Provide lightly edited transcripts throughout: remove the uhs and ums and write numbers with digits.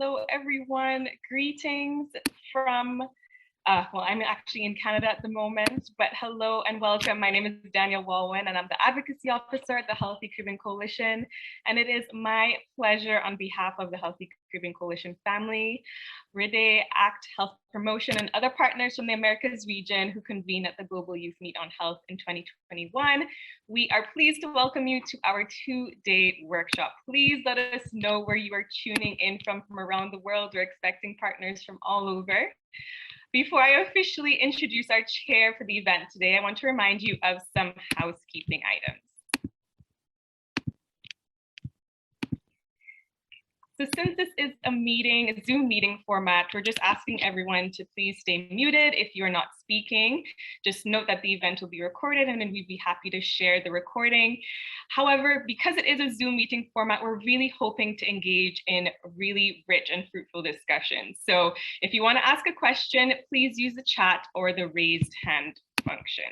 hello everyone. Greetings from, well, I'm actually in Canada at the moment, but hello and welcome. My name is Danielle Walwyn and I'm the Advocacy Officer at the Healthy Caribbean Coalition. And it is my pleasure on behalf of the Healthy Caribbean Coalition family, RIDE, ACT, Health Promotion, and other partners from the Americas region who convene at the Global Youth Meet on Health in 2021. We are pleased to welcome you to our two-day workshop. Please let us know where you are tuning in from around the world. We're expecting partners from all over. Before I officially introduce our chair for the event today, I want to remind you of some housekeeping items. So since this is a Zoom meeting format, we're just asking everyone to please stay muted if you're not speaking. Just note that the event will be recorded and then we'd be happy to share the recording. However, because it is a Zoom meeting format, we're really hoping to engage in really rich and fruitful discussions. So if you want to ask a question, please use the chat or the raised hand function.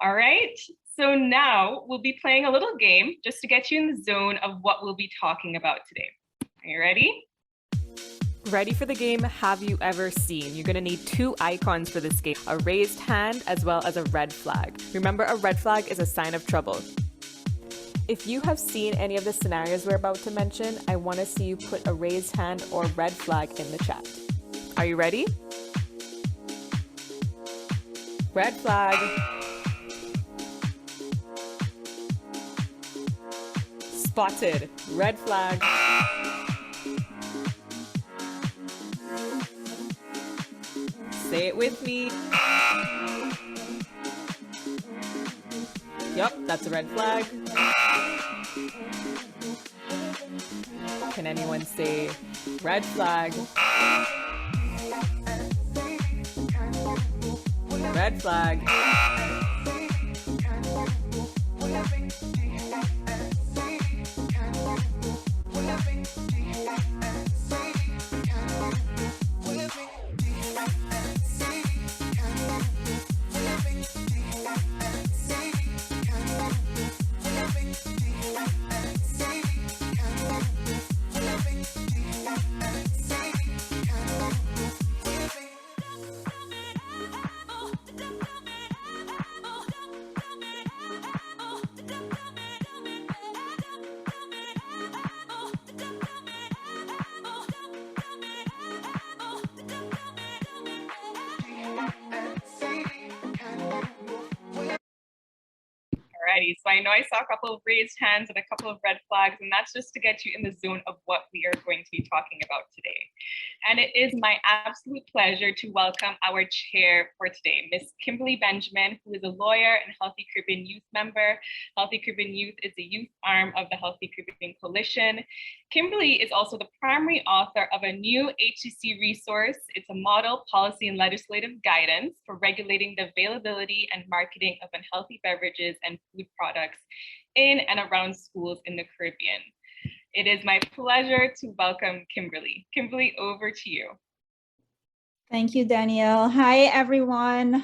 All right. So now we'll be playing a little game just to get you in the zone of what we'll be talking about today. Are you ready? Ready for the game? Have you ever seen? You're gonna need two icons for this game, a raised hand as well as a red flag. Remember, a red flag is a sign of trouble. If you have seen any of the scenarios we're about to mention, I wanna see you put a raised hand or red flag in the chat. Are you ready? Red flag. Spotted. Red flag. Say it with me. Yep, that's a red flag. Can anyone say red flag? Red flag. Alrighty, so I know I saw a couple of raised hands and a couple of red flags, and that's just to get you in the zone of what we are going to be talking about today. And it is my absolute pleasure to welcome our chair for today, Ms. Kimberley Benjamin, who is a lawyer and Healthy Caribbean Youth member. Healthy Caribbean Youth is the youth arm of the Healthy Caribbean Coalition. Kimberley is also the primary author of a new HCC resource. It's a model, policy, and legislative guidance for regulating the availability and marketing of unhealthy beverages and food products in and around schools in the Caribbean. It is my pleasure to welcome Kimberley. Kimberley, over to you. Thank you, Danielle. Hi, everyone.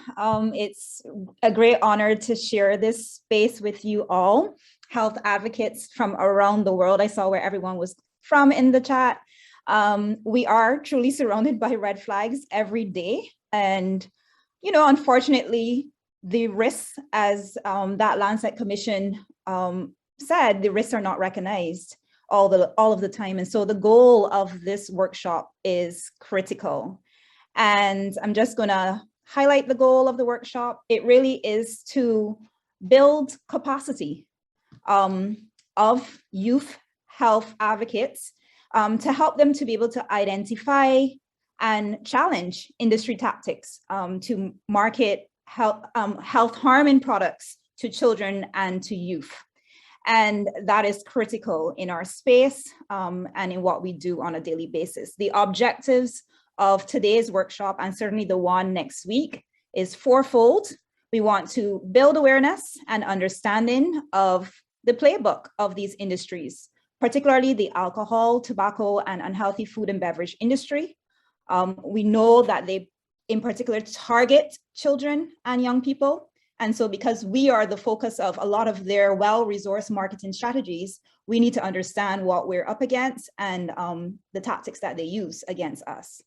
It's a great honor to share this space with you all, health advocates from around the world. I saw where everyone was from in the chat. We are truly surrounded by red flags every day. And, you know, unfortunately, the risks, as that Lancet Commission said, the risks are not recognized all of the time. And so the goal of this workshop is critical. And I'm just gonna highlight the goal of the workshop. It really is to build capacity of youth health advocates to help them to be able to identify and challenge industry tactics to market health harming products to children and to youth. And that is critical in our space and in what we do on a daily basis. The objectives of today's workshop, and certainly the one next week, is fourfold. We want to build awareness and understanding of the playbook of these industries, particularly the alcohol, tobacco, and unhealthy food and beverage industry. We know that they in particular target children and young people, And so because we are the focus of a lot of their well-resourced marketing strategies, we need to understand what we're up against and the tactics that they use against us.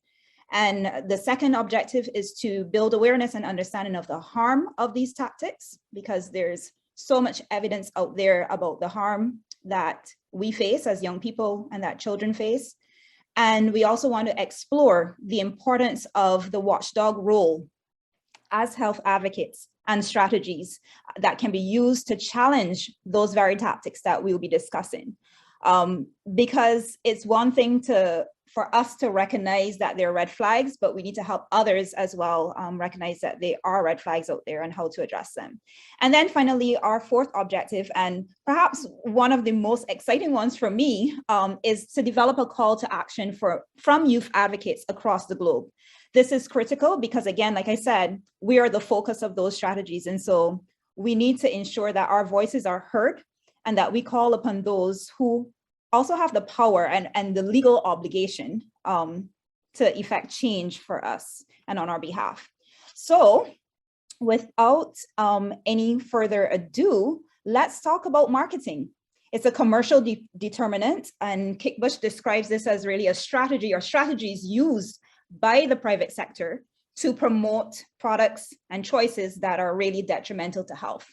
And the second objective is to build awareness and understanding of the harm of these tactics, because there's so much evidence out there about the harm that we face as young people and that children face. And we also want to explore the importance of the watchdog role as health advocates and strategies that can be used to challenge those very tactics that we'll be discussing. Because it's one thing for us to recognize that they're red flags, but we need to help others as well recognize that they are red flags out there and how to address them. And then finally, our fourth objective, and perhaps one of the most exciting ones for me, is to develop a call to action from youth advocates across the globe. This is critical because, again, like I said, we are the focus of those strategies. And so we need to ensure that our voices are heard and that we call upon those who also have the power and the legal obligation to effect change for us and on our behalf. So without any further ado, let's talk about marketing. It's a commercial determinant, and Kickbush describes this as really a strategy or strategies used by the private sector to promote products and choices that are really detrimental to health.